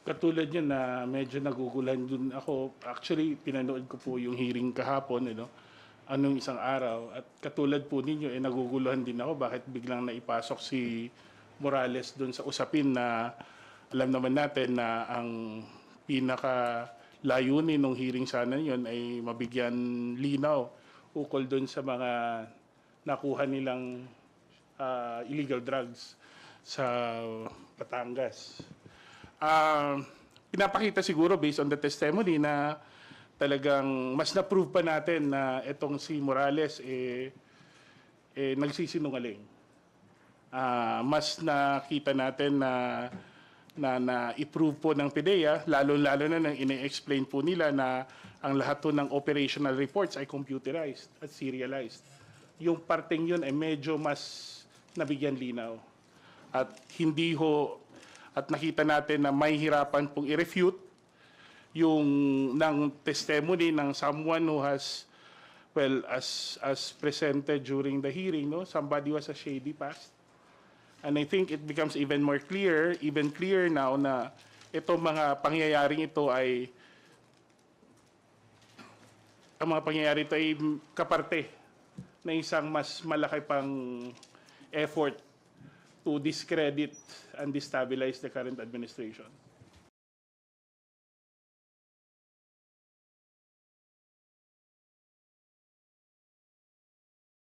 Katulad yun na medyo naguguluhan dun ako. Actually, pinanood ko po yung hearing kahapon, anong isang araw. At katulad po ninyo, naguguluhan din ako bakit biglang naipasok si Morales dun sa usapin na alam naman natin na ang pinaka layunin ng hearing sana yun ay mabigyan linaw ukol dun sa mga nakuha nilang illegal drugs sa Batangas. Pinapakita siguro based on the testimony na talagang mas na-prove pa natin na itong si Morales nagsisinungaling. Mas nakita natin na i-prove po ng PDEA, lalo-lalo na nang ine-explain po nila na ang lahat po ng operational reports ay computerized at serialized. Yung parteng yun ay medyo mas nabigyan linaw. At hindi ho, at nakita natin na may hirapan pong i-refute yung ng testimony ng someone who has, well, as presented during the hearing, no? Somebody was a shady past. And I think it becomes even clear now na itong mga pangyayaring ito ay, ang mga pangyayari ito ay kaparte na isang mas malaki pang effort to discredit and destabilize the current administration.